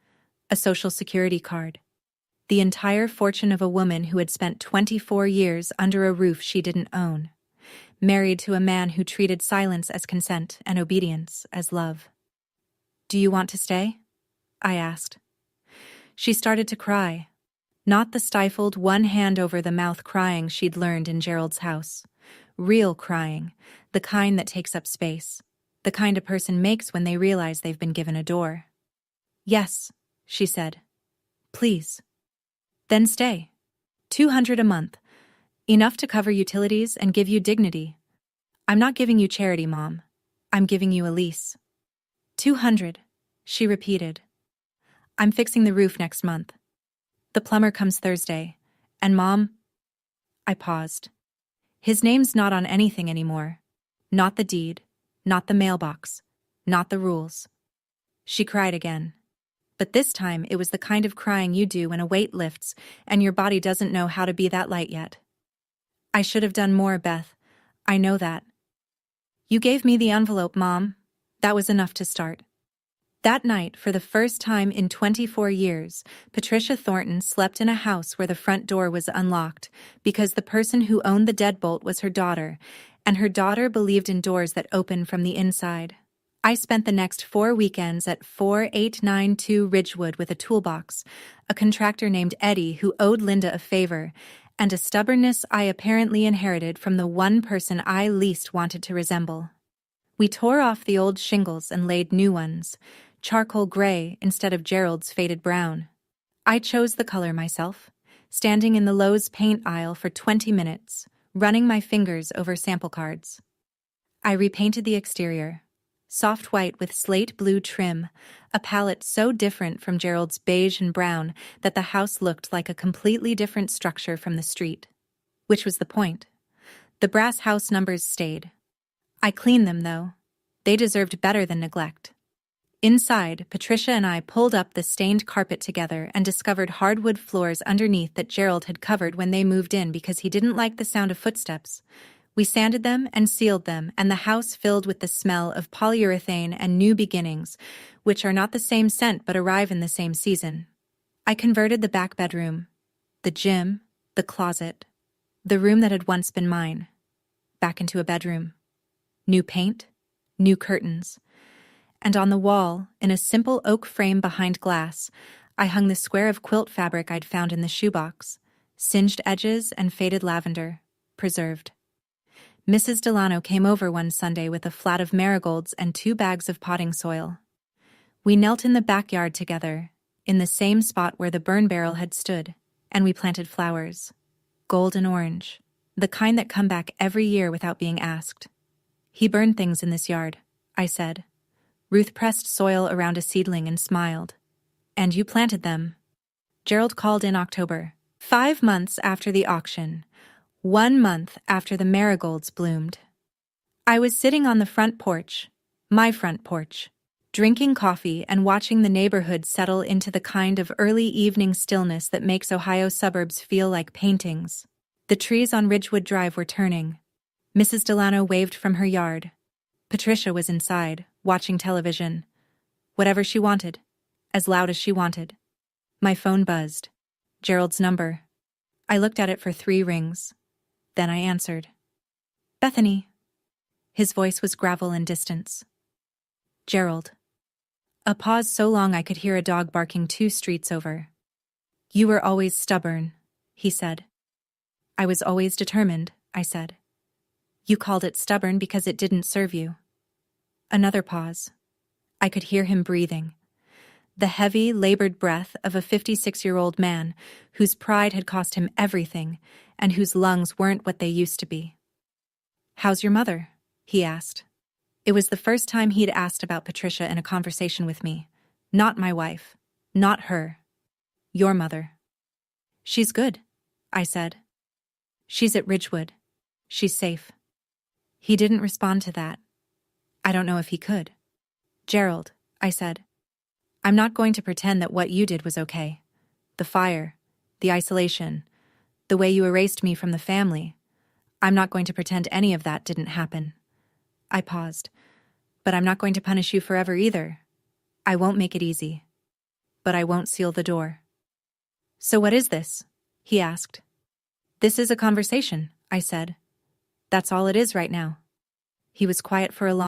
a social security card. The entire fortune of a woman who had spent 24 years under a roof she didn't own, married to a man who treated silence as consent and obedience as love. Do you want to stay? I asked. She started to cry. Not the stifled, one hand over the mouth crying she'd learned in Gerald's house. Real crying, the kind that takes up space, the kind a person makes when they realize they've been given a door. Yes, she said. Please. Then stay. $200 a month. Enough to cover utilities and give you dignity. I'm not giving you charity, Mom. I'm giving you a lease. 200, she repeated. I'm fixing the roof next month. The plumber comes Thursday. And Mom... I paused. His name's not on anything anymore. Not the deed, not the mailbox, not the rules. She cried again. But this time it was the kind of crying you do when a weight lifts and your body doesn't know how to be that light yet. I should have done more, Beth. I know that. You gave me the envelope, Mom. That was enough to start. That night, for the first time in 24 years, Patricia Thornton slept in a house where the front door was unlocked because the person who owned the deadbolt was her daughter, and her daughter believed in doors that open from the inside. I spent the next 4 weekends at 4892 Ridgewood with a toolbox, a contractor named Eddie who owed Linda a favor, and a stubbornness I apparently inherited from the one person I least wanted to resemble. We tore off the old shingles and laid new ones, charcoal gray instead of Gerald's faded brown. I chose the color myself, standing in the Lowe's paint aisle for 20 minutes, running my fingers over sample cards. I repainted the exterior, soft white with slate blue trim, a palette so different from Gerald's beige and brown that the house looked like a completely different structure from the street. Which was the point. The brass house numbers stayed. I cleaned them, though. They deserved better than neglect. Inside, Patricia and I pulled up the stained carpet together and discovered hardwood floors underneath that Gerald had covered when they moved in because he didn't like the sound of footsteps. We sanded them and sealed them, and the house filled with the smell of polyurethane and new beginnings, which are not the same scent but arrive in the same season. I converted the back bedroom, the gym, the closet, the room that had once been mine, back into a bedroom. New paint, new curtains. And on the wall, in a simple oak frame behind glass, I hung the square of quilt fabric I'd found in the shoebox, singed edges and faded lavender, preserved. Mrs. Delano came over one Sunday with a flat of marigolds and 2 bags of potting soil. We knelt in the backyard together, in the same spot where the burn barrel had stood, and we planted flowers, gold and orange, the kind that come back every year without being asked. He burned things in this yard, I said. Ruth pressed soil around a seedling and smiled. And you planted them. Gerald called in October, 5 months after the auction, 1 month after the marigolds bloomed. I was sitting on the front porch, my front porch, drinking coffee and watching the neighborhood settle into the kind of early evening stillness that makes Ohio suburbs feel like paintings. The trees on Ridgewood Drive were turning. Mrs. Delano waved from her yard. Patricia was inside, watching television. Whatever she wanted, as loud as she wanted. My phone buzzed. Gerald's number. I looked at it for 3 rings. Then I answered. Bethany. His voice was gravel and distance. Gerald. A pause so long I could hear a dog barking 2 streets over. You were always stubborn, he said. I was always determined, I said. You called it stubborn because it didn't serve you. Another pause. I could hear him breathing. The heavy, labored breath of a 56-year-old man whose pride had cost him everything and whose lungs weren't what they used to be. How's your mother? He asked. It was the first time he'd asked about Patricia in a conversation with me. Not my wife. Not her. Your mother. She's good, I said. She's at Ridgewood. She's safe. He didn't respond to that. I don't know if he could. Gerald, I said. I'm not going to pretend that what you did was okay. The fire, the isolation, the way you erased me from the family. I'm not going to pretend any of that didn't happen. I paused. But I'm not going to punish you forever either. I won't make it easy. But I won't seal the door. So what is this? He asked. This is a conversation, I said. That's all it is right now. He was quiet for a long